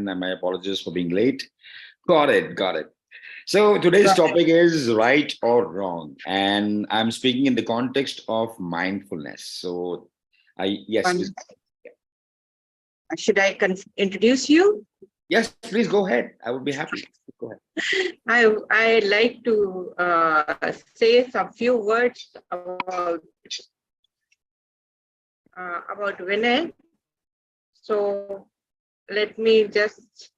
and my apologies for being late. Got it, got it. So today's topic is right or wrong, and I'm speaking in the context of mindfulness. So, yes, please. Should I introduce you? Yes, please go ahead. I would be happy. Go ahead. I like to say some few words about Vinay. So let me just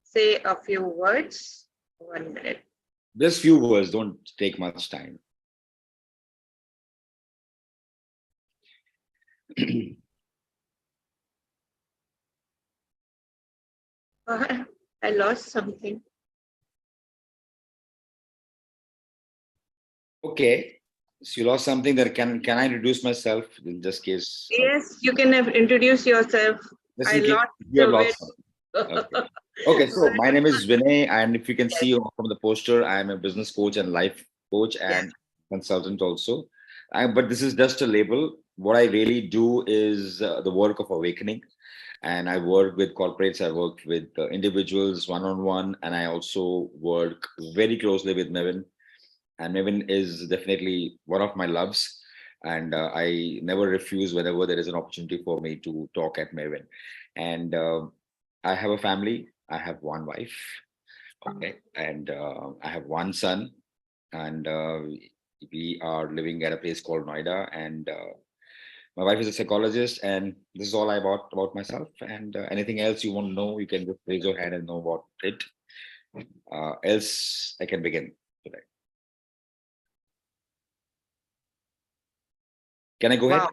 say a few words. 1 minute. Just few words. Don't take much time. I lost something. Okay. So you lost something. That can I introduce myself in just case? Yes, you can introduce yourself. Just I in case lost you have the lost something. Okay. Okay, so my name is Vinay, and if you can see from the poster, I am a business coach and life coach and consultant also. But this is just a label. What I really do is the work of awakening, and I work with corporates. I work with individuals one-on-one, and I also work very closely with Mevin. And Mevin is definitely one of my loves, and I never refuse whenever there is an opportunity for me to talk at Mevin. And I have a family. I have one wife, okay, and I have one son, and we are living at a place called Noida. And my wife is a psychologist, and this is all I about myself. And anything else you want to know, you can just raise your hand and know about it. Else, I can begin today. Can I go ahead? Wow.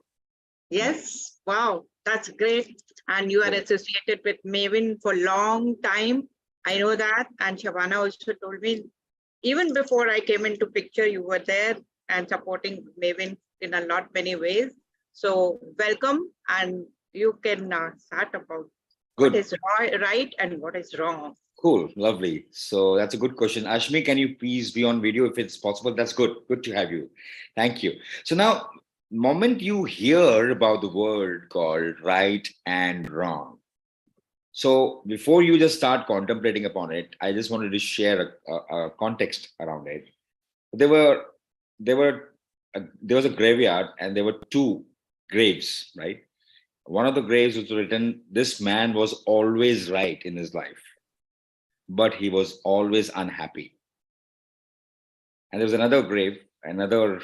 Yes. Wow. That's great. And you are associated with Maven for a long time. I know that. And Shabana also told me, even before I came into picture, you were there and supporting Maven in a lot many ways. So welcome, and you can start about what is right and what is wrong. Cool, lovely. So that's a good question. Ashmi, can you please be on video if it's possible? That's good. Good to have you. Thank you. So now, moment you hear about the word called right and wrong. So before you just start contemplating upon it, I just wanted to share a context around it. There were there was a graveyard, and there were two graves, right? One of the graves was written, "This man was always right in his life, but he was always unhappy." And there was another grave, another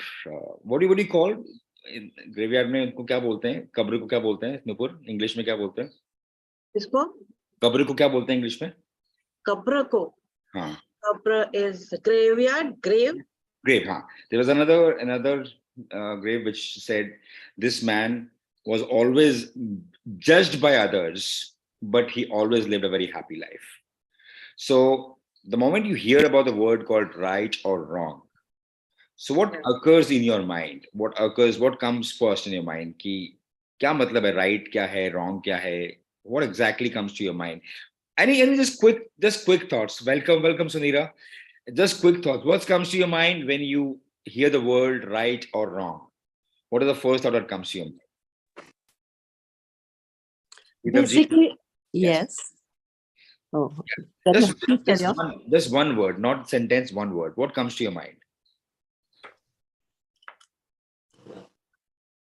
what do you call graveyard में उनको क्या बोलते हैं, कब्र को क्या बोलते हैं नुपुर, इंग्लिश में क्या बोलते हैं इसको? कब्र को क्या बोलते हैं इंग्लिश में? कब्र को? हाँ, कब्र is graveyard, grave. हाँ. There was another grave which said, "This man was always judged by others, but he always lived a very happy life." So the moment you hear about the word called right or wrong, so what occurs in your mind? What comes first in your mind? कि क्या मतलब है right क्या है, wrong क्या है? What exactly comes to your mind? Any just quick thoughts. Welcome Sunira. Just quick thoughts. What comes to your mind when you hear the word right or wrong? What is the first thought that comes to your mind? Basically, yes. Oh, just one word, not sentence, one word. What comes to your mind?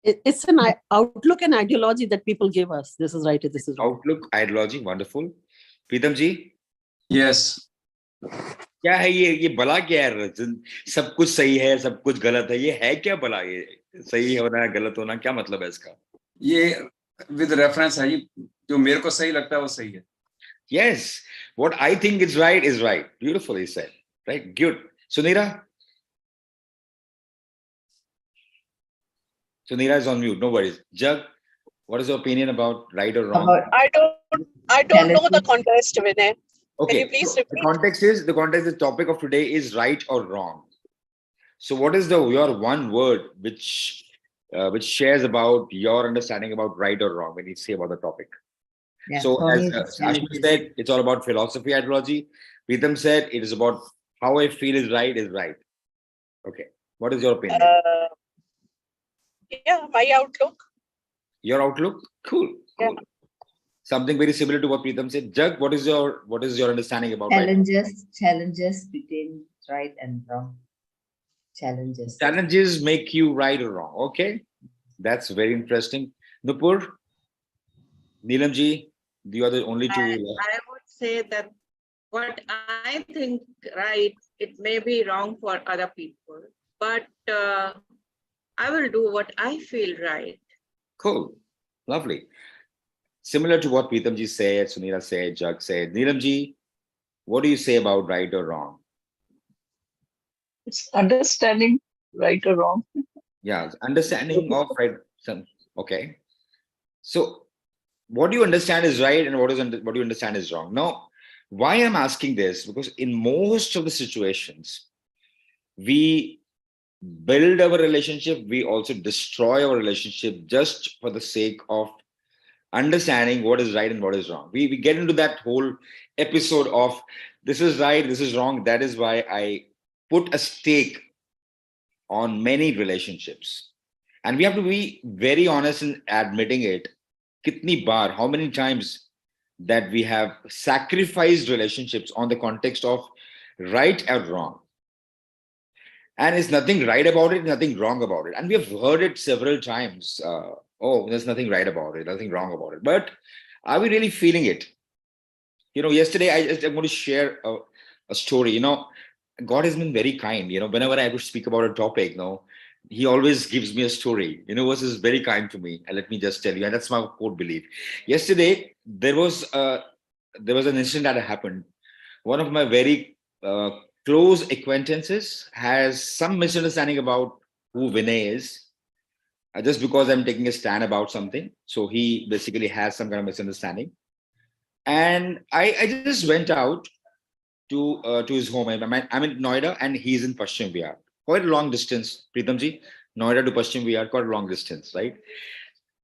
It's an outlook and ideology that people give us. This is right, this is wrong. Outlook, ideology, wonderful. Pritam ji? Yes. क्या है ये भला क्या है? सब कुछ सही है, सब कुछ गलत है, ये है क्या भला? ये सही होना गलत होना क्या मतलब है इसका? ये with reference है, जो मेरे को सही लगता है वो सही है. Yes, what I think is right is right. Beautifully said. Right, good. Sunira? Sunira is on mute. No worries. Jug, what is your opinion about right or wrong? I don't know the context, Vinay. Okay. Can you please repeat? The context, the topic of today is right or wrong. So, what is your one word which shares about your understanding about right or wrong when you say about the topic? Yeah, so, as Ashmi said, it's all about philosophy, ideology. Pritam said it is about how I feel is right. Okay. What is your opinion? Yeah, my outlook. Your outlook? Cool. Yeah. Something very similar to what Preetham said. Jag, what is your understanding about right? Challenges between right and wrong. Challenges. Challenges make you right or wrong. Okay, that's very interesting. Nupur, Neelamji, you are the only two. I would say that what I think right, it may be wrong for other people, but I will do what I feel right. Cool, lovely. Similar to what Preethamji said, Sunila said, Jag said. Neelamji, what do you say about right or wrong? It's understanding right or wrong. Yeah, understanding of right. Okay. So, what do you understand is right, and what do you understand is wrong? Now, why I'm asking this, because in most of the situations, we build our relationship, we also destroy our relationship just for the sake of understanding what is right and what is wrong. We get into that whole episode of this is right, this is wrong. That is why I put a stake on many relationships. And we have to be very honest in admitting it. Kitni bar, how many times that we have sacrificed relationships on the context of right or wrong. And it's nothing right about it, nothing wrong about it. And we have heard it several times. Oh, there's nothing right about it, nothing wrong about it. But are we really feeling it? You know, yesterday I'm going to share a story. You know, God has been very kind. You know, whenever I would speak about a topic, He always gives me a story. Universe is very kind to me. And let me just tell you, and that's my core belief. Yesterday, there was an incident that happened. One of my very close acquaintances has some misunderstanding about who Vinay is, just because I'm taking a stand about something. So he basically has some kind of misunderstanding. And I just went out to his home. I'm in Noida and he's in Paschim Vihar. Quite a long distance, Preethamji. Noida to Paschim Vihar, quite a long distance, right?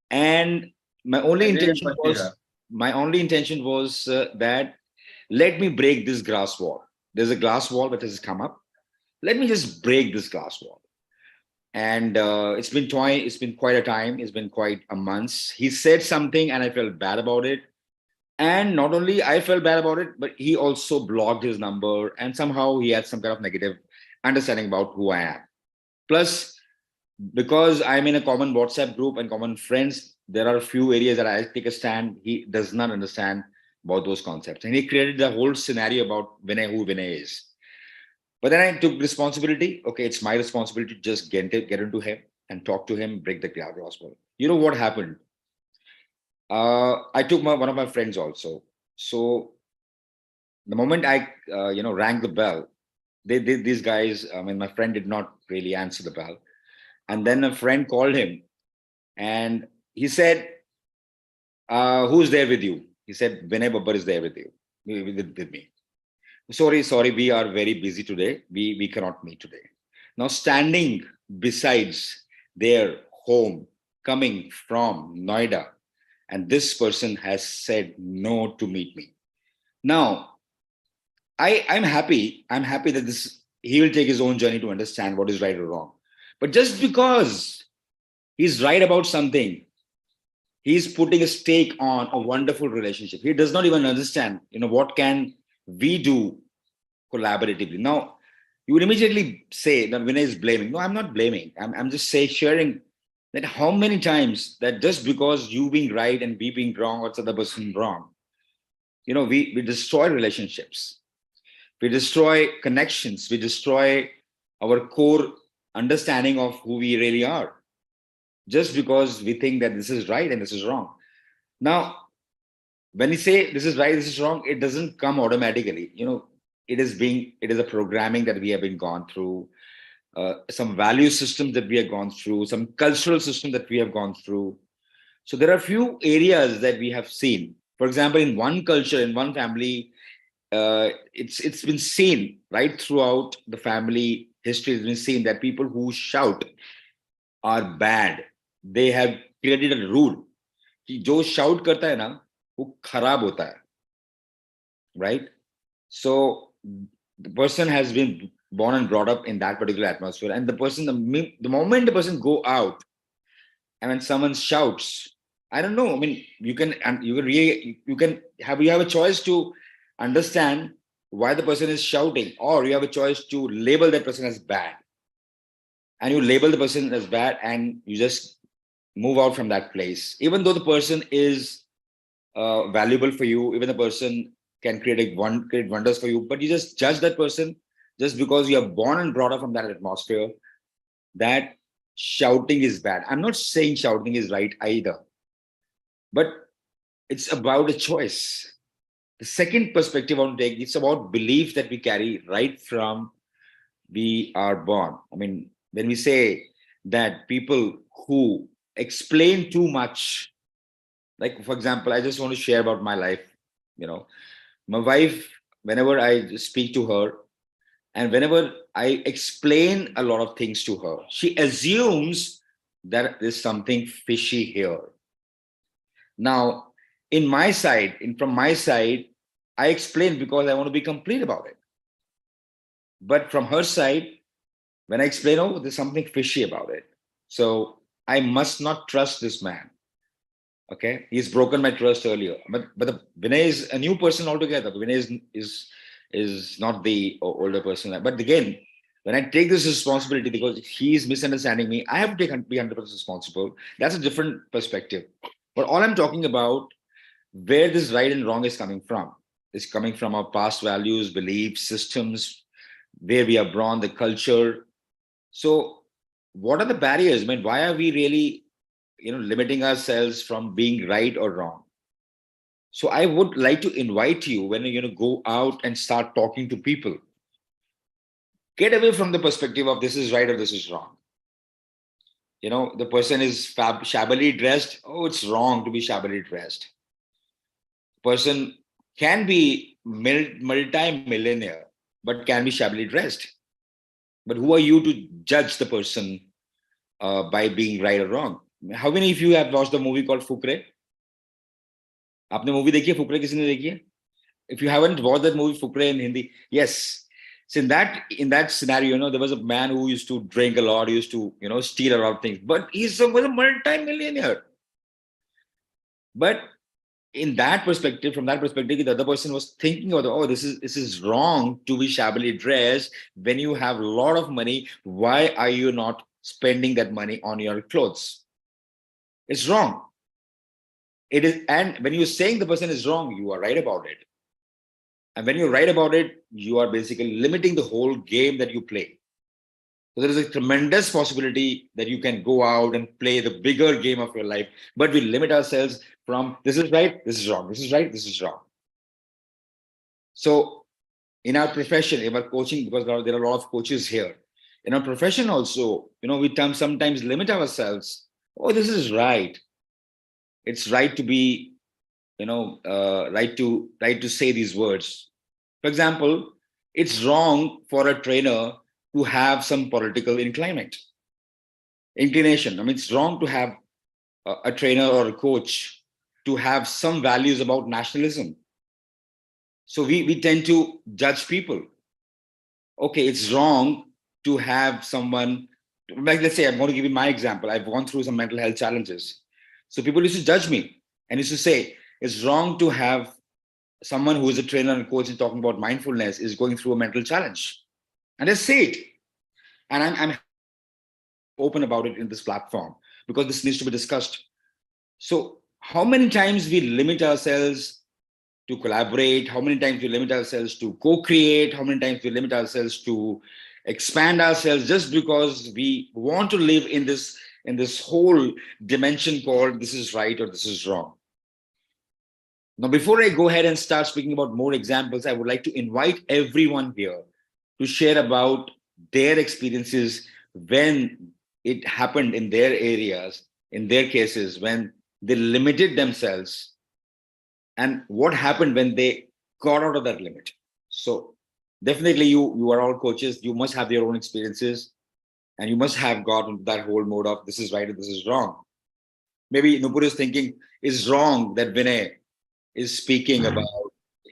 And my only intention was that let me break this glass wall. There's a glass wall that has come up. Let me just break this glass wall. And it's been quite a time. It's been quite a month. He said something and I felt bad about it. And not only I felt bad about it, but he also blocked his number and somehow he had some kind of negative understanding about who I am. Plus, because I'm in a common WhatsApp group and common friends, there are a few areas that I take a stand. He does not understand about those concepts. And he created the whole scenario about Vinay, who Vinay is. But then I took responsibility. Okay, it's my responsibility to just get into him and talk to him, break the glass wall. You know what happened? I took one of my friends also. So the moment I rang the bell, these guys, my friend did not really answer the bell. And then a friend called him and he said, who's there with you? He said, Vinay Babbar is there with you, with me. Sorry, we are very busy today. We cannot meet today. Now, standing besides their home, coming from Noida, and this person has said no to meet me. Now, I'm happy. I'm happy that he will take his own journey to understand what is right or wrong. But just because he's right about something, he's putting a stake on a wonderful relationship. He does not even understand, what can we do collaboratively. Now, you would immediately say that Vinay is blaming. No, I'm not blaming. I'm just sharing that how many times that just because you being right and we being wrong or the other person wrong, we destroy relationships. We destroy connections. We destroy our core understanding of who we really are. Just because we think that this is right and this is wrong. Now, when you say this is right, this is wrong, it doesn't come automatically. It is a programming that we have been gone through, some value systems that we have gone through, some cultural system that we have gone through. So there are a few areas that we have seen. For example, in one culture, in one family, it's been seen right throughout the family history. It's been seen that people who shout are bad. They have created a rule कि जो shout करता है ना वो खराब होता है, right? So the person has been born and brought up in that particular atmosphere, and the moment the person go out, and when someone shouts, I don't know. I mean, you can, and you have a choice to understand why the person is shouting, or you have a choice to label that person as bad. And you label the person as bad, and you just move out from that place. Even though the person is valuable for you, even the person can create wonders for you, but you just judge that person just because you are born and brought up from that atmosphere, that shouting is bad. I'm not saying shouting is right either, but it's about a choice. The second perspective I want to take, it's about belief that we carry right from we are born. I mean, when we say that people who explain too much, like for example, I just want to share about my life. You know, my wife, whenever I speak to her, and whenever I explain a lot of things to her, she assumes that there's something fishy here. Now, from my side, I explain because I want to be complete about it. But from her side, when I explain, oh, there's something fishy about it. So I must not trust this man. Okay, he's broken my trust earlier. But Vinay is a new person altogether. Vinay is not the older person. But again, when I take this responsibility because he's misunderstanding me, I have to be 100% responsible. That's a different perspective. But all I'm talking about, where this right and wrong is coming from, is coming from our past values, beliefs, systems, where we are born, the culture. So, what are the barriers? I mean, why are we really, limiting ourselves from being right or wrong? So, I would like to invite you when you go out and start talking to people. Get away from the perspective of this is right or this is wrong. The person is shabbily dressed. Oh, it's wrong to be shabbily dressed. Person can be multi-millionaire, but can be shabbily dressed. But who are you to judge the person by being right or wrong? How many of you have watched the movie called Fukre? आपने movie देखी है Fukre? किसी ने देखी है? If you haven't watched that movie Fukre in Hindi, yes. So in that scenario, there was a man who used to drink a lot, he used to steal a lot of things, but was a multi-millionaire. But in that perspective, from that perspective, the other person was thinking about, oh, this is wrong to be shabbily dressed when you have a lot of money. Why are you not spending that money on your clothes? It's wrong. It is, and when you're saying the person is wrong, you are right about it. And when you're right about it, you are basically limiting the whole game that you play. So there is a tremendous possibility that you can go out and play the bigger game of your life, but we limit ourselves from this is right, this is wrong, this is right, this is wrong. So in our profession, in our coaching, because there are a lot of coaches here, in our profession also, we sometimes limit ourselves. Oh, this is right. It's right to be, right to say these words. For example, it's wrong for a trainer to have some political inclination. I mean, it's wrong to have a trainer or a coach to have some values about nationalism. So we tend to judge people. Okay, it's wrong to have someone, like let's say, I'm going to give you my example. I've gone through some mental health challenges. So people used to judge me and used to say, it's wrong to have someone who is a trainer and coach and talking about mindfulness is going through a mental challenge. And I say it. And I'm open about it in this platform because this needs to be discussed. So how many times we limit ourselves to collaborate, how many times we limit ourselves to co-create, how many times we limit ourselves to expand ourselves just because we want to live in this whole dimension called this is right or this is wrong. Now, before I go ahead and start speaking about more examples, I would like to invite everyone here to share about their experiences when it happened in their areas, in their cases, when they limited themselves, and what happened when they got out of that limit. So definitely you are all coaches, you must have your own experiences, and you must have got into that whole mode of this is right and this is wrong. Maybe Nupur is thinking, it's wrong that Vinay is speaking about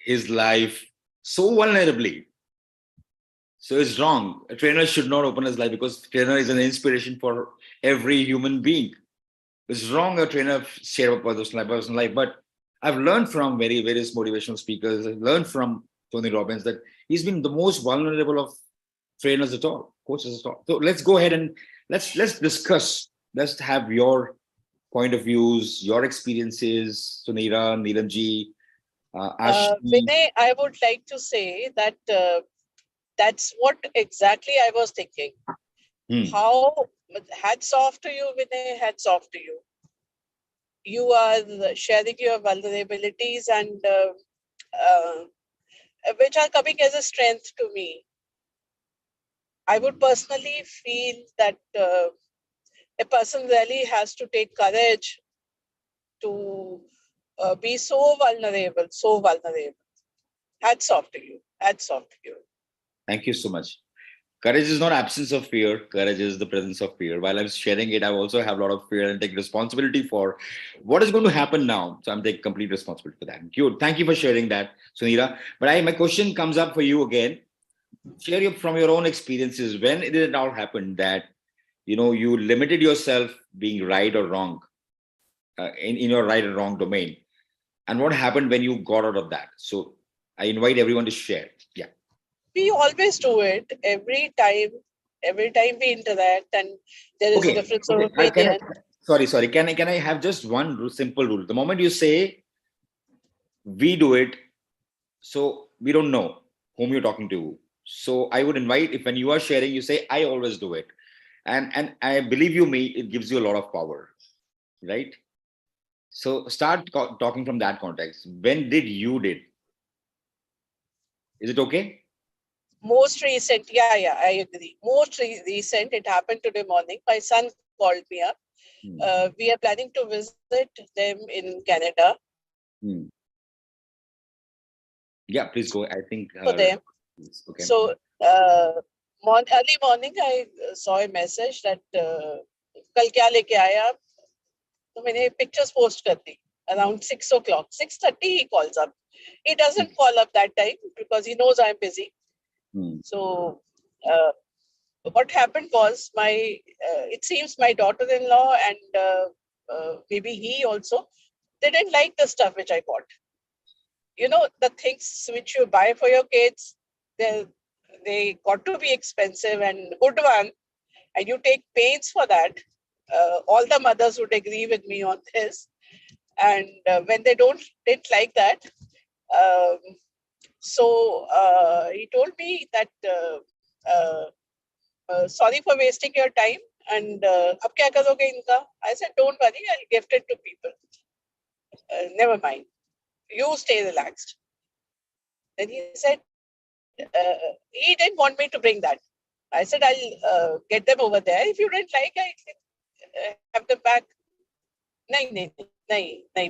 his life so vulnerably. So it's wrong. A trainer should not open his life because trainer is an inspiration for every human being. it's wrong a trainer share a personal life, but I've learned from various motivational speakers. I've learned from Tony Robbins that he's been the most vulnerable of trainers at all, coaches at all. So let's go ahead and let's discuss. Let's have your point of views, your experiences, Sunira, Neelamji, Ashmi. Vinay, I would like to say that that's what exactly I was thinking. How, hats off to you, Vinay, hats off to you. You are sharing your vulnerabilities and which are coming as a strength to me. I would personally feel that a person really has to take courage to be so vulnerable, so vulnerable. Hats off to you. Hats off to you. Thank you so much. Courage is not absence of fear. Courage is the presence of fear. While I'm sharing it, I also have a lot of fear and take responsibility for what is going to happen now. So I'm taking complete responsibility for that. Good. Thank you for sharing that, Sunira. But my question comes up for you again. Share from your own experiences. When did it all happen that you limited yourself being right or wrong in your right or wrong domain, and what happened when you got out of that? So I invite everyone to share. Yeah. We always do it every time we interact and there is a difference of opinion. Sorry. Can I have just one simple rule? The moment you say we do it, so we don't know whom you're talking to. So I would invite, if when you are sharing, you say, I always do it. And I believe you me, it gives you a lot of power, right? So start talking from that context. When did you did? Is it okay? Most recent, yeah, I agree. Most recent, it happened today morning. My son called me up. We are planning to visit them in Canada. Yeah, please go. I think for them. Okay. So early morning, I saw a message that कल क्या लेके आए आप? तो मैंने pictures post कर दी around 6 o'clock. 6:30 he calls up. He doesn't call up that time because he knows I'm busy. So what happened was it seems my daughter-in-law and maybe he also, they didn't like the stuff which I bought. The things which you buy for your kids, they got to be expensive and good one, and you take pains for that. All the mothers would agree with me on this. And when they didn't like that, so he told me that sorry for wasting your time, and ab kya karoge inka? I said, don't worry, I'll gift it to people. Never mind. You stay relaxed. Then he said, he didn't want me to bring that. I said, I'll get them over there. If you didn't like, I can have them back. Nahi,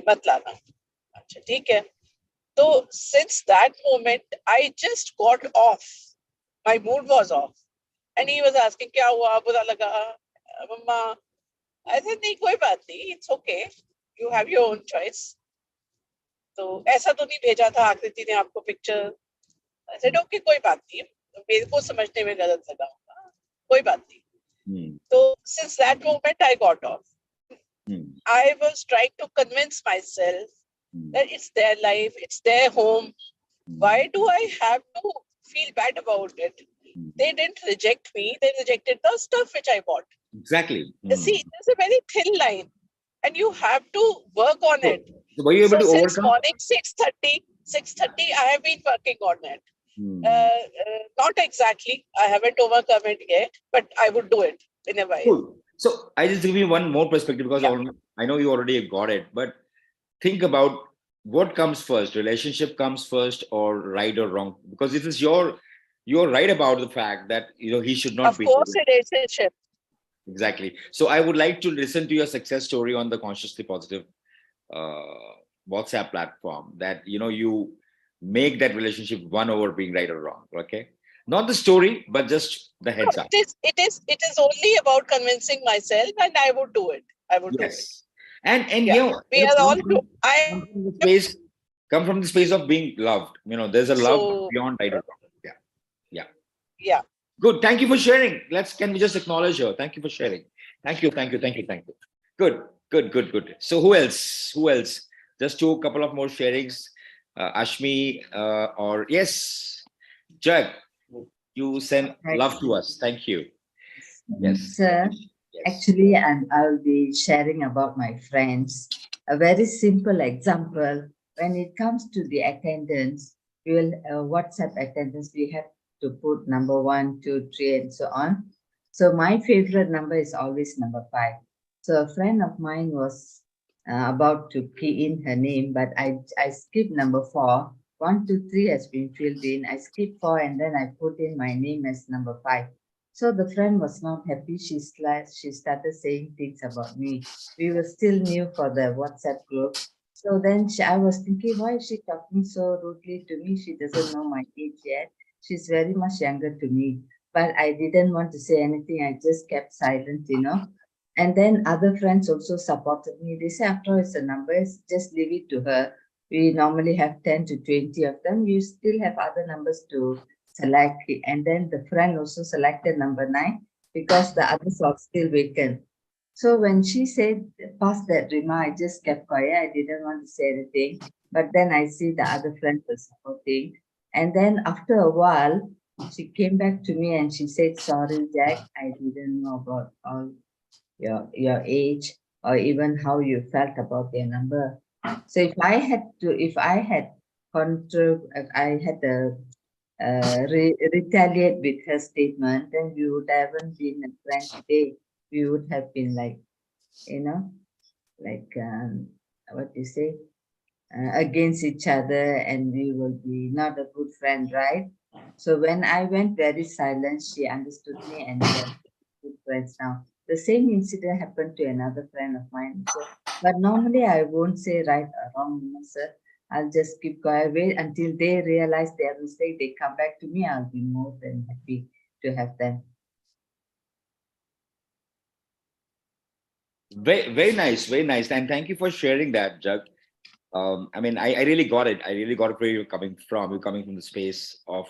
mat lana. Achha, theek hai. So since that moment, I just got off. My mood was off. And he was asking, kya hua, bura laga, mama. I said, nahi, koi baat nahi. It's okay. You have your own choice. तो ऐसा तो नहीं भेजा था आकृति ने आपको picture. I said, okay, कोई बात नहीं, मेरे को समझने में गलत लगा होगा, कोई बात नहीं. So since that moment I got off. I was trying to convince myself that it's their life, it's their home. Why do I have to feel bad about it? They didn't reject me, they rejected the stuff which I bought. Exactly. See, there's a very thin line and you have to work on it. So were you able to overcome? Since morning 6:30, I have been working on it. Not exactly. I haven't overcome it yet, but I would do it in a while. Cool. So I just give you one more perspective because I know you already got it, but think about what comes first. Relationship comes first, or right or wrong? Because it is you're right about the fact that he should not be. Of course, relationship. Exactly. So I would like to listen to your success story on the Consciously Positive WhatsApp platform, that you make that relationship one over being right or wrong. Okay, not the story, but just the heads up. It is only about convincing myself, and I would do it. I would do it. And we are all. Come from the space of being loved. There's a love beyond right or wrong. Yeah. Good. Thank you for sharing. Can we just acknowledge her? Thank you for sharing. Thank you. Good. Good, good, good. So who else? Who else? Just two couple of more sharings. Ashmi or yes, Jag, you send Right. love to us. Thank you. Yes. Sir, Yes. actually, I'll be sharing about my friends. A very simple example. When it comes to the attendance, we will WhatsApp attendance. We have to put number 1, 2, 3, and so on. So my favorite number is always number 5. So a friend of mine was about to key in her name, but I skipped number 4. 1, 2, 3 has been filled in. I skipped 4 and then I put in my name as number 5. So the friend was not happy. She started saying things about me. We were still new for the WhatsApp group. So then I was thinking, why is she talking so rudely to me? She doesn't know my age yet. She's very much younger to me. But I didn't want to say anything. I just kept silent, you know. And then other friends also supported me. They say, after all, it's a number, just leave it to her. We normally have 10 to 20 of them. You still have other numbers to select it. And then the friend also selected number 9 because the others are still vacant. So when she said, past that remark, I just kept quiet. I didn't want to say anything. But then I see the other friends were supporting. And then after a while, she came back to me and she said, sorry, Jack, I didn't know about all your age or even how you felt about their number. So if I had retaliate with her statement, then we would haven't been a friend today. We would have been like, you know, like what you say, against each other, and we will be not a good friend, right? So when I went very silent, she understood me and we are good friends now. The same incident happened to another friend of mine. So, but normally I won't say right or wrong, you know, sir. I'll just keep quiet, wait until they realize their mistake. They come back to me. I'll be more than happy to have them. Very, very nice, very nice. And thank you for sharing that, Jug. I mean, I really got it. I really got it where you're coming from. You're coming from the space of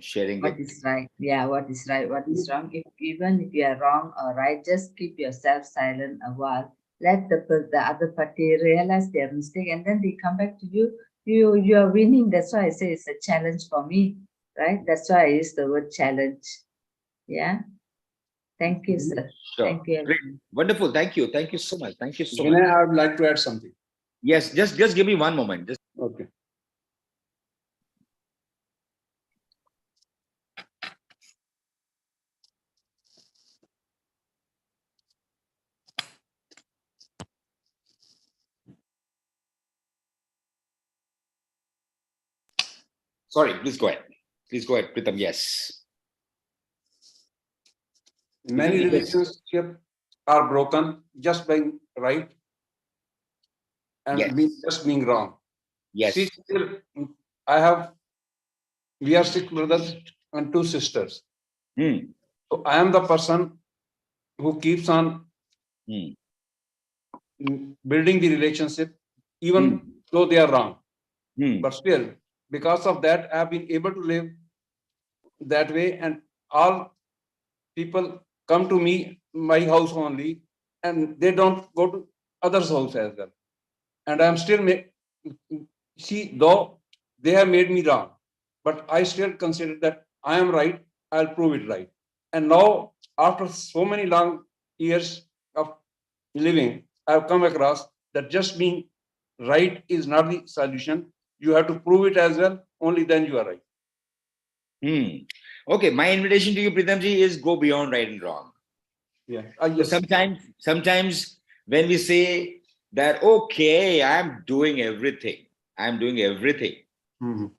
sharing What it. is right? Yeah, what is right? What is wrong? Even if you are wrong or right, just keep yourself silent a while. Let the other party realize their mistake, and then they come back to you. You are winning. That's why I say it's a challenge for me, right? That's why I use the word challenge. Yeah. Thank you, sir. Sure. Thank you. Great. Everyone. Wonderful. Thank you. Thank you so much. Thank you so much. Vinay, I would like to add something. Yes, just give me one moment. Just Okay. sorry, please go ahead. Please go ahead, Pritam. Yes. Many Yes. relationships are broken just being right and Yes. just being wrong. Yes. See, still, we are 6 brothers and 2 sisters. Hmm. So I am the person who keeps on Hmm. building the relationship, even though they are wrong. Hmm. But still, because of that, I have been able to live that way, and all people come to me, my house only, and they don't go to others' house as well. And I'm still see, though they have made me wrong, but I still consider that I am right. I'll prove it right. And now, after so many long years of living, I've come across that just being right is not the solution. You have to prove it as well. Only then you are right. Hmm. Okay, my invitation to you, Pritamji, is go beyond right and wrong. Yeah. So Yes. sometimes when we say that, okay, I'm doing everything, I'm doing everything, Mhm.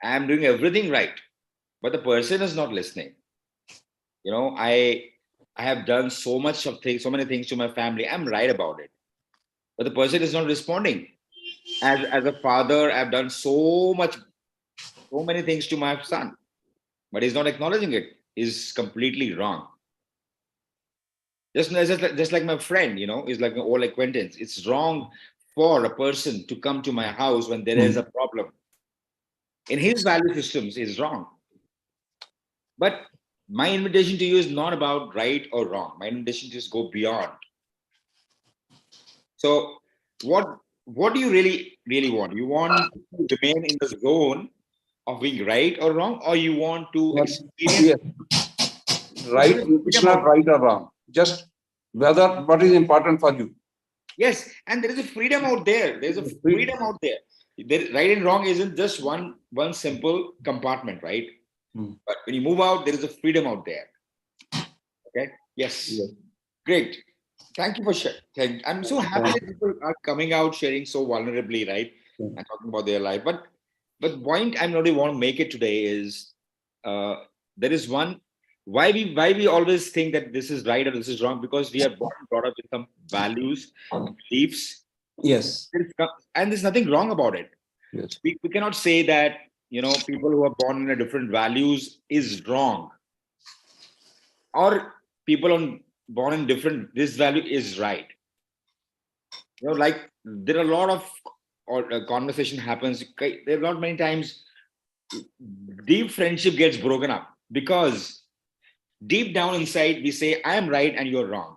I'm doing everything right, but the person is not listening. You know, I have done so much of things, so many things to my family. I'm right about it, but the person is not responding. As a father, I've done so many things to my son, but he's not acknowledging it. Is completely wrong. Just like my friend, you know, is like an old acquaintance. It's wrong for a person to come to my house when there is a problem. In his value systems is wrong. But my invitation to you is not about right or wrong. My invitation to just go beyond. So what do you really want? You want to remain in the zone of being right or wrong, or you want to Yes. experience Yes. Right. It's not right or wrong. Just whether what is important for you. yes, and there is a freedom out there. There's a freedom out there. Right and wrong isn't just one simple compartment, right? Hmm. But when you move out, there is a freedom out there. Okay. Yes. Yes. Great. Thank you for sharing. I'm so happy that people are coming out sharing so vulnerably, right? Hmm. And talking about their life. But point I'm really want to make it today is there is one why we always think that this is right or this is wrong, because we are brought up with some values, beliefs. Yes. And there's nothing wrong about it. Yes. We cannot say that people who are born in a different values is wrong, or people born in different this value is right. Like there are a lot of conversation happens. There are not many times deep friendship gets broken up because deep down inside we say I am right and you're wrong,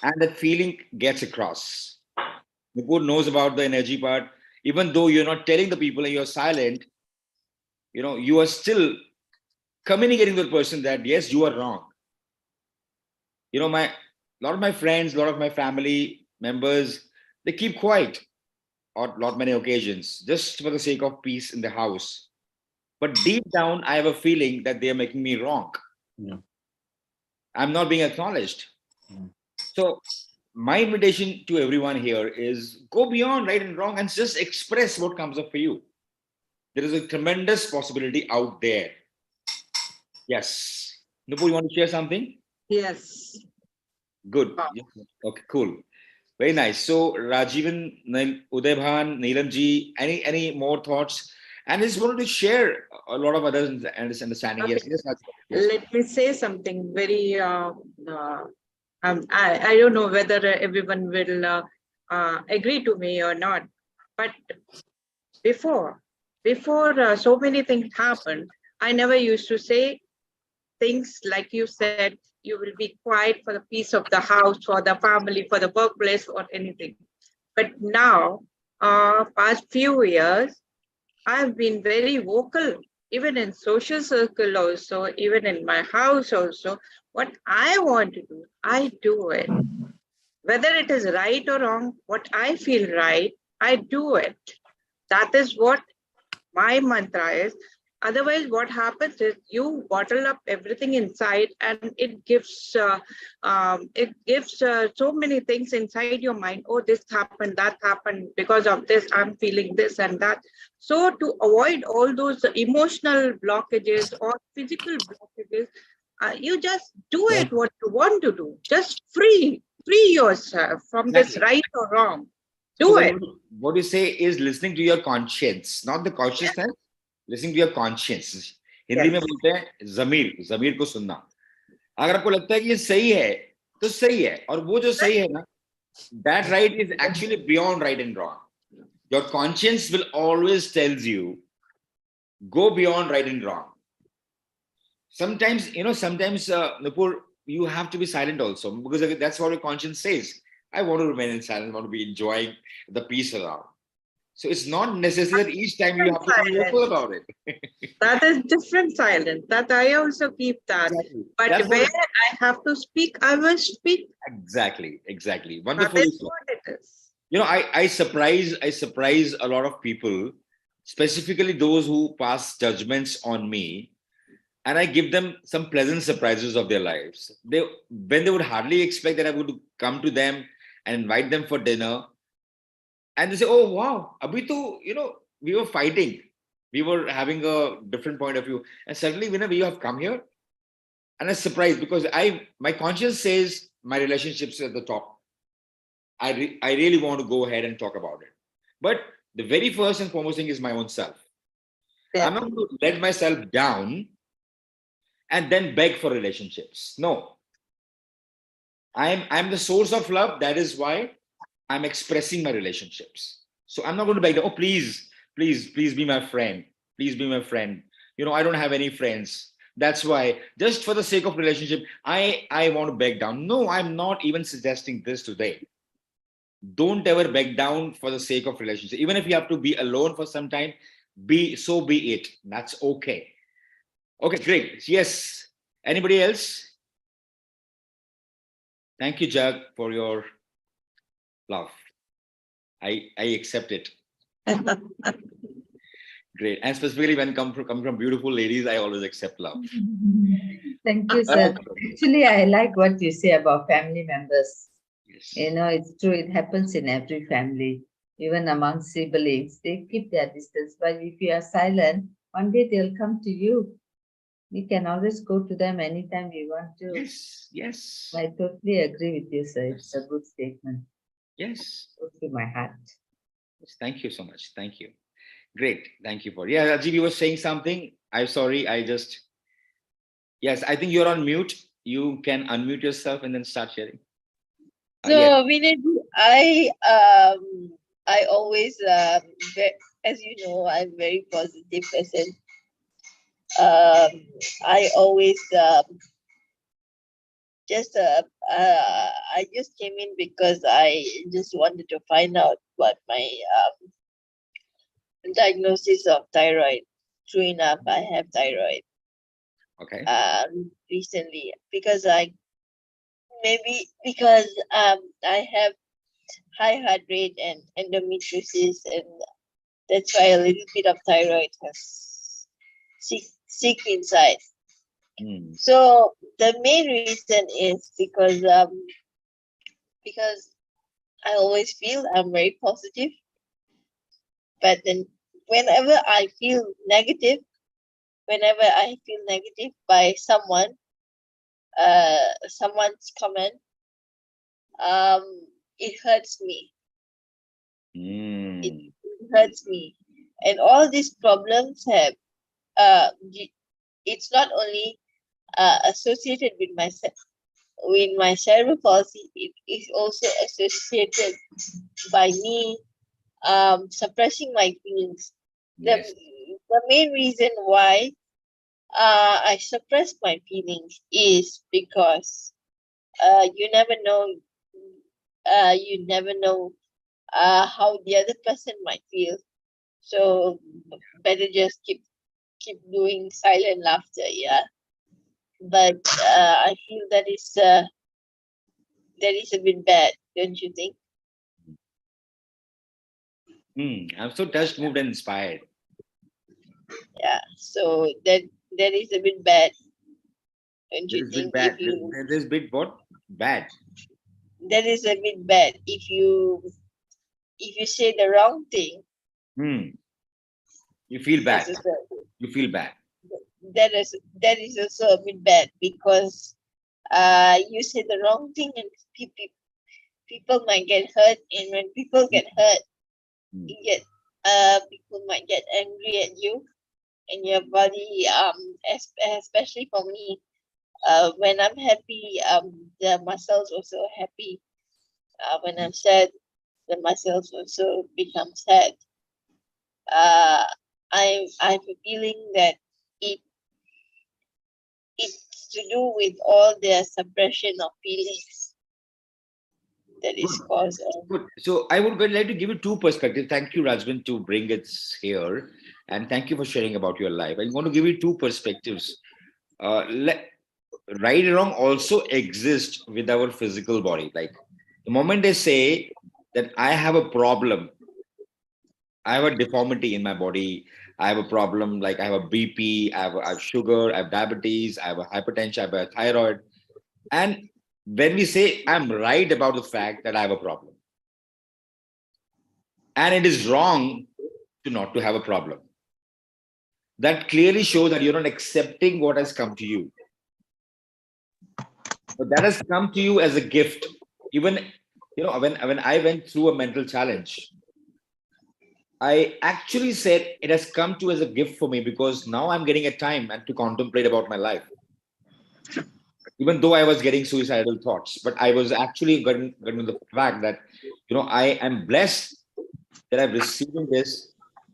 and that feeling gets across. Nipur knows about the energy part. Even though you're not telling the people and you're silent, you are still communicating with the person that yes, you are wrong. My a lot of my friends, a lot of my family members, they keep quiet on not many occasions just for the sake of peace in the house. But deep down, I have a feeling that they are making me wrong. Yeah. I'm not being acknowledged. Mm. So my invitation to everyone here is go beyond right and wrong and just express what comes up for you. There is a tremendous possibility out there. Yes. Nupur, you want to share something? Yes. Good. Wow. Yes. Okay, cool. Very nice. So Rajivan, Udayban, Neelamji, any more thoughts? And I just wanted to share a lot of others and understanding. Yes, Okay. yes, Rajivan. Yes. Let me say something very, I don't know whether everyone will agree to me or not, but before, so many things happened, I never used to say things like you said, you will be quiet for the peace of the house, for the family, for the workplace, or anything. But now, past few years, I've been very vocal, even in social circle also, even in my house also. What I want to do, I do it. Whether it is right or wrong, what I feel right, I do it. That is what my mantra is. Otherwise, what happens is you bottle up everything inside, and it gives so many things inside your mind. Oh, this happened, that happened because of this. I'm feeling this and that. So to avoid all those emotional blockages or physical blockages, you just do it what you want to do. Just free yourself from this Exactly. right or wrong. So Do it. what you say is listening to your conscience, not the consciousness, listening to your conscience. Hindi में Yes. बोलते हैं जमीर को सुनना. अगर आपको लगता है कि ये सही है तो सही है, और वो जो सही है ना, that right is actually beyond right and wrong. Your conscience will always tells you go beyond right and wrong. Sometimes Nupur, you have to be silent also, because that's what your conscience says. I want to remain in silence. I want to be enjoying the peace around. So it's not necessary that each time you have to be vocal about it. That is different silence. That I also keep that. Exactly. But That's where what, I have to speak, I will speak. exactly. That Wonderfully is so. what it is. I surprise a lot of people, specifically those who pass judgments on me, and I give them some pleasant surprises of their lives. When they would hardly expect that I would come to them and invite them for dinner, and they say, "Oh wow, abhi to, we were fighting, we were having a different point of view, and suddenly whenever you have come here," and I'm surprised because my conscience says my relationships are at the top. I really want to go ahead and talk about it, but the very first and foremost thing is my own self. I'm Yeah. not going to let myself down and then beg for relationships. No, I'm the source of love. That is why I'm expressing my relationships. So I'm not going to beg. Oh, please be my friend. Please be my friend. I don't have any friends. That's why, just for the sake of relationship, I want to beg down. No, I'm not even suggesting this today. don't ever back down for the sake of relationship. Even if you have to be alone for some time, be it. That's okay. Okay, great. Yes. Anybody else? Thank you, Jug, for your love. I accept it. Great. And specifically when come from beautiful ladies, I always accept love. Thank you, sir. Okay. Actually, I like what you say about family members. Yes. You know, it's true. It happens in every family, even among siblings. They keep their distance, but if you are silent, one day they'll come to you. We can always go to them anytime we want to. Yes. Yes. I totally agree with you, sir. It's a Yes. good statement. Yes. Close to my heart. Yes. Thank you so much. Thank you. Great. Thank you for Rajiv, you were saying something. I'm sorry. Yes, I think you're on mute. You can unmute yourself and then start sharing. So, Yes. Vinay, I always, as you know, I'm very positive person. I always I just came in because I just wanted to find out what my diagnosis of thyroid. True enough, I have thyroid. Okay. Recently because I have high heart rate and endometriosis, and that's why a little bit of thyroid has sick inside. Hmm. So the main reason is because I always feel I'm very positive, but then whenever I feel negative by someone's comment, it hurts me. Hmm. It hurts me, and all these problems have it's not only associated with my cerebral palsy. It is also associated by me suppressing my feelings. Yes. The main reason why I suppress my feelings is because you never know how the other person might feel. So better just keep doing silent laughter, yeah. But I feel that is a bit bad, don't you think? I'm so touched, moved, and inspired. Yeah. So that is a bit bad, don't This you is bit think? bad. This bit what? Bad. That is a bit bad if you say the wrong thing. You feel bad. That's also, You feel bad. that is also a bit bad because you say the wrong thing and people might get hurt, and when people get hurt, people might get angry at you and your body. Especially for me, when I'm happy, the muscles also happy. When I'm sad, the muscles also become sad. I have a feeling that it's to do with all the suppression of feelings that is Good. caused. Good. So I would like to give you two perspectives. Thank you, Rajvin, to bring it here. And thank you for sharing about your life. I want to give you two perspectives. Right and wrong also exist with our physical body. Like the moment they say that I have a problem, I have a deformity in my body, I have a problem, like I have a BP, I have sugar, I have diabetes, I have a hypertension, I have a thyroid. And when we say I'm right about the fact that I have a problem, and it is wrong to not to have a problem, that clearly shows that you're not accepting what has come to you. But that has come to you as a gift. Even when I went through a mental challenge, I actually said it has come to as a gift for me because now I'm getting a time and to contemplate about my life. Even though I was getting suicidal thoughts, but I was actually getting the fact that I am blessed that I'm receiving this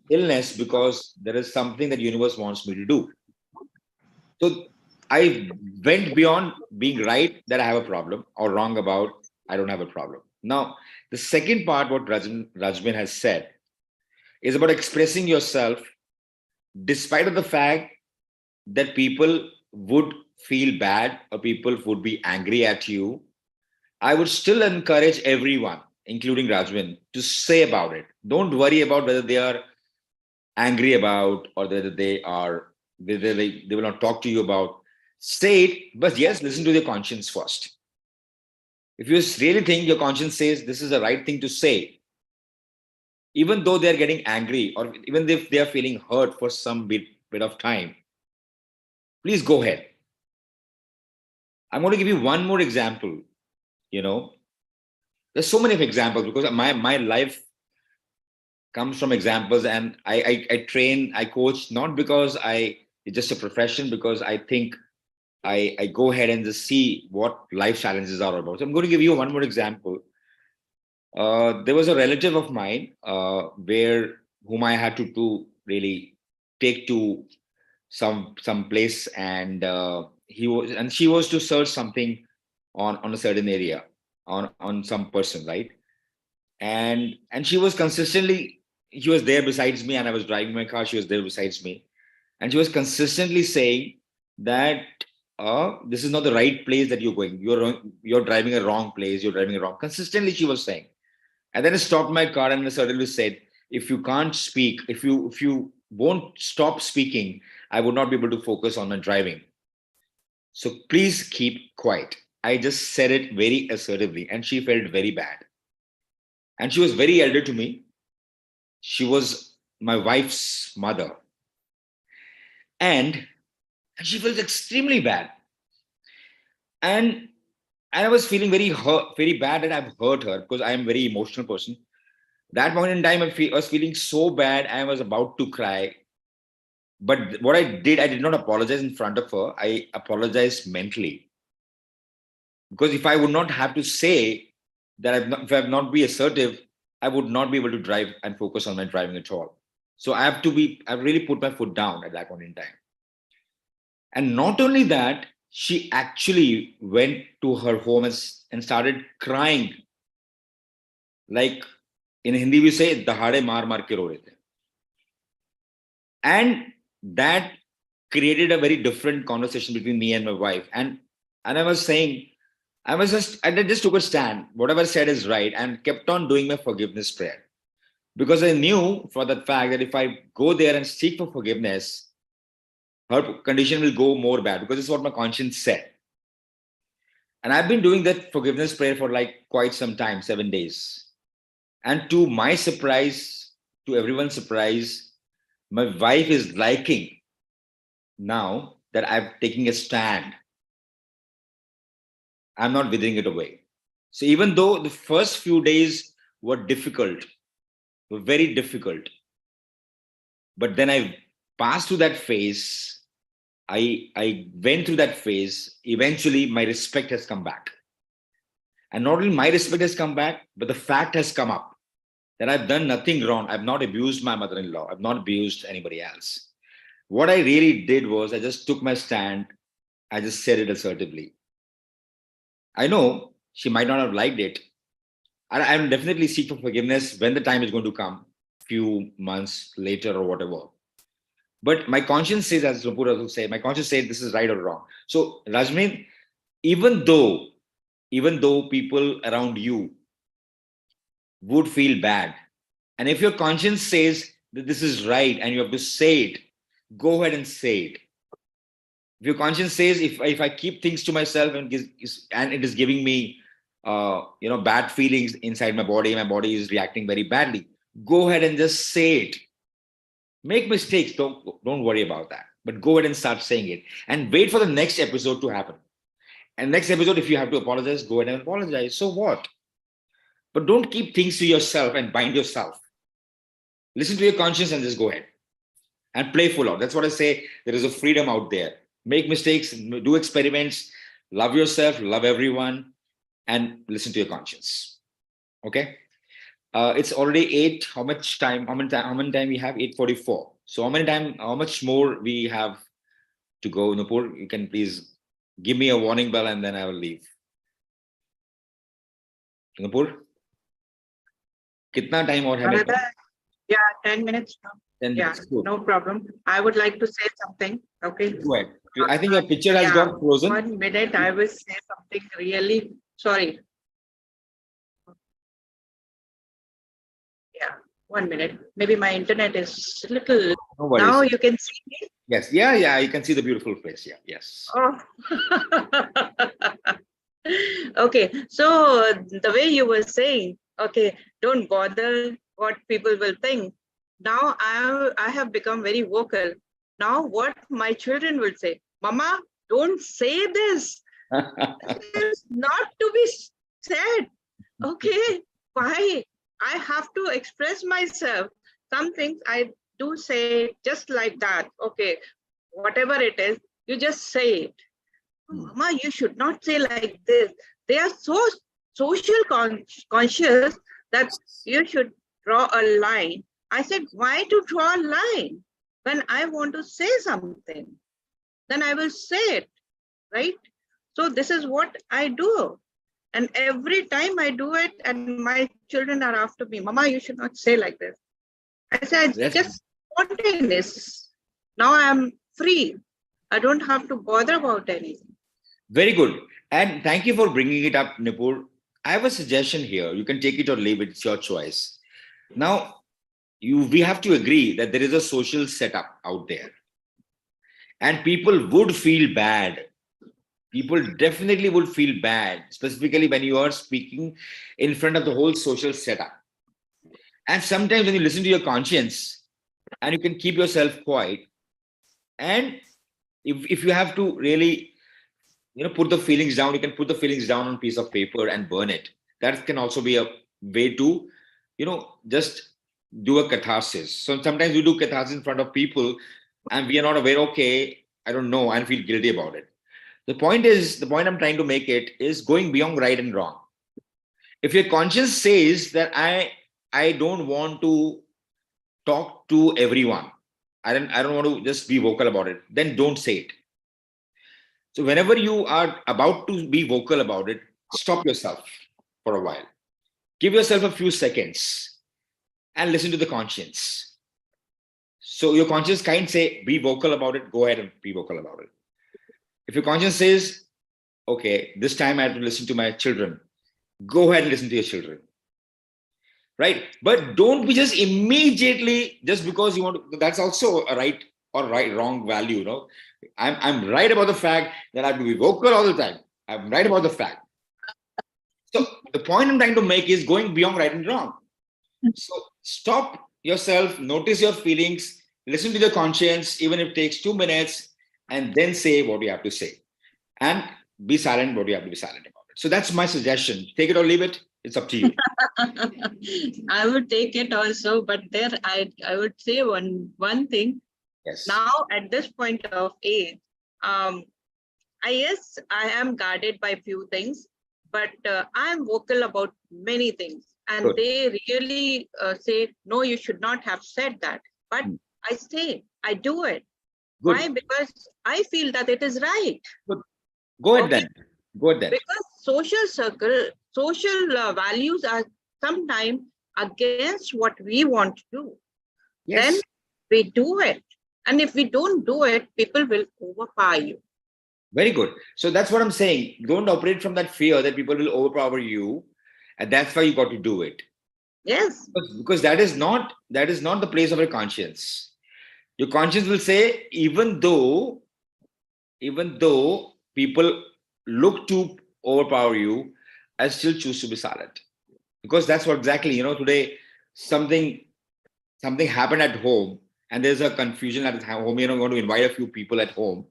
illness because there is something that universe wants me to do. So I went beyond being right that I have a problem or wrong about I don't have a problem. Now, The second part, what Rajmin has said, is about expressing yourself despite of the fact that people would feel bad or people would be angry at you. I would still encourage everyone, including Rajmin, to say about it. Don't worry about whether they are angry about or whether they will not talk to you about. Say it, but yes, listen to your conscience first. If you really think your conscience says this is the right thing to say, even though they're getting angry or even if they're feeling hurt for some bit of time, please go ahead. I'm going to give you one more example. You know, there's so many of examples because my life comes from examples, and I train, I coach, not because it's just a profession, because I think I go ahead and just see what life challenges are about. So I'm going to give you one more example. There was a relative of mine where whom I had to really take to some place, and she was to search something on a certain area, on some person, right? And she was consistently, she was there besides me, and I was driving my car. She was there besides me, and she was consistently saying that this is not the right place that you're going. You're driving a wrong place. You're driving a wrong. Consistently, she was saying. And then I stopped my car and I suddenly said, if you can't speak, if you won't stop speaking, I would not be able to focus on my driving. So please keep quiet. I just said it very assertively, and she felt very bad. And she was very elder to me. She was my wife's mother. And she felt extremely bad. And I was feeling very hurt, very bad that I've hurt her because I am a very emotional person. That point in time, I was feeling so bad. I was about to cry. But what I did not apologize in front of her. I apologized mentally. Because if I would not have to say that if I have not be assertive, I would not be able to drive and focus on my driving at all. So I've really put my foot down at that point in time. And not only that, she actually went to her home and started crying. Like in Hindi, we say, dahade maar maar ke ro rahe the. And that created a very different conversation between me and my wife. And I was saying, I just took a stand. Whatever I said is right, and kept on doing my forgiveness prayer. Because I knew for that fact that if I go there and seek for forgiveness, her condition will go more bad, because it's what my conscience said. And I've been doing that forgiveness prayer for like quite some time, 7 days. And to my surprise, to everyone's surprise, my wife is liking now that I'm taking a stand. I'm not withering it away. So even though the first few days were difficult, were very difficult, but then I passed through that phase. I went through that phase. Eventually, my respect has come back. And not only my respect has come back, but the fact has come up that I've done nothing wrong. I've not abused my mother-in-law. I've not abused anybody else. What I really did was I just took my stand. I just said it assertively. I know she might not have liked it. I'll definitely seek for forgiveness when the time is going to come, few months later or whatever. But my conscience says, as Nupur will say, my conscience says this is right or wrong. So Rajmin, even though people around you would feel bad, and if your conscience says that this is right and you have to say it, go ahead and say it. If your conscience says if I keep things to myself and it is giving me bad feelings inside my body is reacting very badly, go ahead and just say it. Make mistakes, don't worry about that, but go ahead and start saying it and wait for the next episode to happen. And next episode, if you have to apologize, go ahead and apologize. So what? But don't keep things to yourself and bind yourself. Listen to your conscience and just go ahead and play full out. That's what I say. There is a freedom out there. Make mistakes, do experiments, love yourself, love everyone, and listen to your conscience. Okay. It's already 8. How much time? How many time we have? 8:44. So how much more we have to go? Nupur, you can please give me a warning bell and then I will leave. Nupur? कितना time और है मेरे Another, pass? yeah, 10 minutes. 10 Yeah, minutes. Good. no problem. I would like to say something. Okay. Go ahead. I think your picture has Yeah, got frozen. 1 minute. I will say something really sorry. Yeah, 1 minute. Maybe my internet is little. No worries. Now you can see me. Yes. Yeah. You can see the beautiful face. Yeah. Yes. Oh. Okay, so the way you were saying, okay, don't bother what people will think. Now I have become very vocal. Now what my children will say, Mama, don't say this. It's not to be said. Okay, why? I have to express myself. Some things I do say just like that. Okay, whatever it is, you just say it. Mama, you should not say like this. They are so social conscious that you should draw a line. I said, why to draw a line? When I want to say something, then I will say it, right? So this is what I do. And every time I do it, and my children are after me, Mama, you should not say like this. I said, Yes. just spontaneous. Now I am free. I don't have to bother about anything. Very good. And thank you for bringing it up, Nipur. I have a suggestion here. You can take it or leave it. It's your choice. Now, we have to agree that there is a social setup out there. And people would feel bad. People definitely would feel bad, specifically when you are speaking in front of the whole social setup. And sometimes when you listen to your conscience and you can keep yourself quiet, and if you have to really put the feelings down, you can put the feelings down on a piece of paper and burn it. That can also be a way to just do a catharsis. So sometimes we do catharsis in front of people and we are not aware, okay, I don't know, and feel guilty about it. The point I'm trying to make it is going beyond right and wrong. If your conscience says that I don't want to talk to everyone, I don't want to just be vocal about it, then don't say it. So whenever you are about to be vocal about it, stop yourself for a while. Give yourself a few seconds and listen to the conscience. So your conscience can't say, be vocal about it, go ahead and be vocal about it. If your conscience says, okay, this time I have to listen to my children, go ahead and listen to your children. Right? But don't be just immediately, just because you want to, that's also a right or wrong value. I'm right about the fact that I have to be vocal all the time. I'm right about the fact. So the point I'm trying to make is going beyond right and wrong. So stop yourself, notice your feelings, listen to your conscience, even if it takes 2 minutes, and then say what you have to say. And be silent what you have to be silent about it. So that's my suggestion. Take it or leave it. It's up to you. I would take it also, but there I would say one thing. Yes. Now at this point of age, I am guarded by few things, but I am vocal about many things, and Good. they really say, no, you should not have said that. But I say, I do it. Good. Why? Because I feel that it is right. Good. Go ahead Okay. then. Go ahead then. Because social values are sometimes against what we want to do. Yes. Then we do it. And if we don't do it, people will overpower you. Very good. So that's what I'm saying. Don't operate from that fear that people will overpower you. And that's why you got to do it. Yes. Because that is not the place of your conscience. Your conscience will say, even though people look to overpower you, I still choose to be silent. Because that's what exactly, today something happened at home and there's a confusion at home. I'm going to invite a few people at home.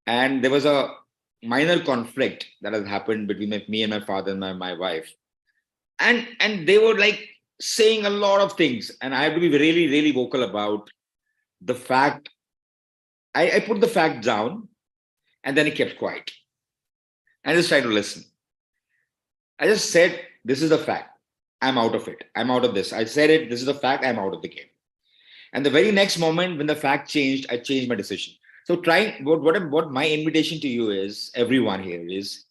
And there was a minor conflict that has happened between me and my father and my wife. And they were like saying a lot of things. And I have to be really, really vocal about the fact. I put the fact down and then I kept quiet. I just tried to listen. I just said, this is the fact. I'm out of it. I'm out of this. I said it. This is the fact. I'm out of the game. And the very next moment when the fact changed, I changed my decision. So what my invitation to you is, everyone here is,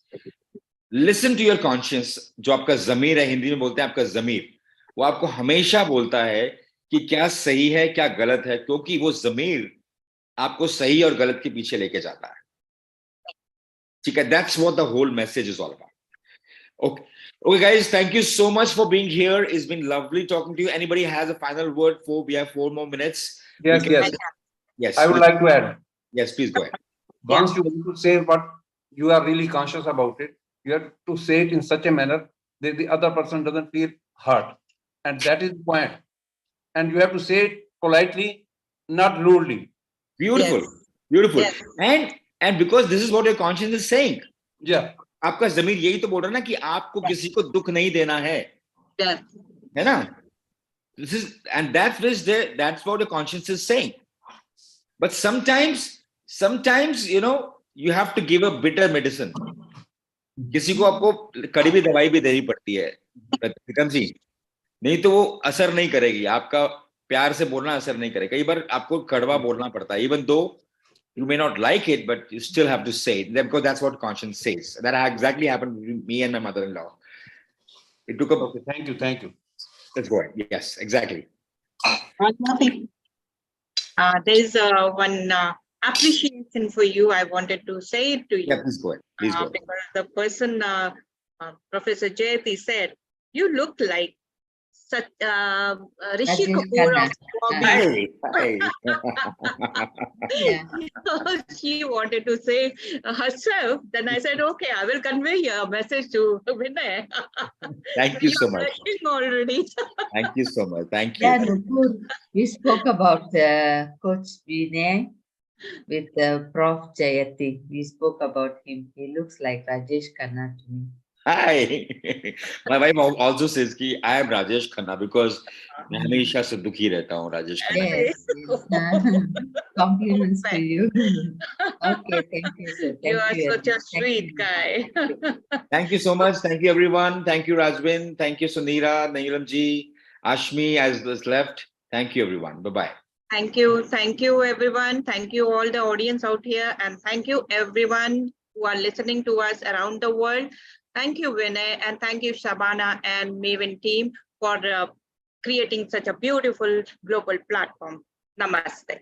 listen to your conscience. जो आपका ज़मीर है, हिंदी में बोलते हैं आपका ज़मीर. वो आपको हमेशा बोलता है कि क्या सही है क्या गलत है, क्योंकि वो ज़मीर आपको सही और गलत के पीछे लेके जाता है। ठीक है, that's what the whole message is all about. Okay. Okay, guys, thank you so much for being here. It's been lovely talking to you. Anybody has a final word for? We have 4 more minutes. Yes, yes. Yes. I would like to add. Yes, please go ahead. Once you want to say what you are really conscious about it, you have to say it in such a manner that the other person doesn't feel hurt. And that is the point. And you have to say it politely, not rudely. Beautiful. Yes. Beautiful. Yes. And because this is what your conscience is saying. Yeah. आपका ज़मीर यही तो बोल रहा है ना कि आपको किसी को दुख नहीं देना है, Yes. है ना? This is, and that's what your conscience is saying. But sometimes you have to give a bitter medicine. किसी को आपको कड़वी दवाई भी देनी पड़ती है, विक्रम जी, नहीं तो वो असर नहीं करेगी। आपका प्यार से बोलना असर नहीं करेगा, कई बार आपको कड़वा बोलना पड़ता है, even though you may not like it, but you still have to say it, because that's what conscience says. That exactly happened with me and my mother-in-law. It took a... Okay, thank you. Let's go ahead. Yes, exactly. Nothing. There's one appreciation for you. I wanted to say it to you. Yeah, please go ahead. Please go ahead. Because the person, Professor Jayati said, you look like such Rishi Rajesh Kapoor Khanna. of Bobby. Hi. Yeah. She wanted to say herself. Then I said, okay, I will convey your message to Vinay. Thank you so much. Blushing already. Thank you so much. Thank you. Yeah, Nupur, we spoke about Coach Vinay with Prof. Jayati. We spoke about him. He looks like Rajesh Khanna to me. Hi. My wife also says कि I am Rajesh Khanna because मैं हमेशा से दुखी रहता हूँ, Rajesh Khanna. Yes, yes. Compliments to you. Okay, thank you, sir. Thank You are you. such a Thank sweet you. guy. Thank you so much. Thank you, everyone. Thank you, Rajvin. Thank you, Sunira, Neelam ji, Ashmi, as was left. Thank you, everyone. Bye-bye. Thank you. Thank you, everyone. Thank you, all the audience out here. And thank you, everyone who are listening to us around the world. Thank you, Vinay. And thank you, Shabana and Maven team for creating such a beautiful global platform. Namaste.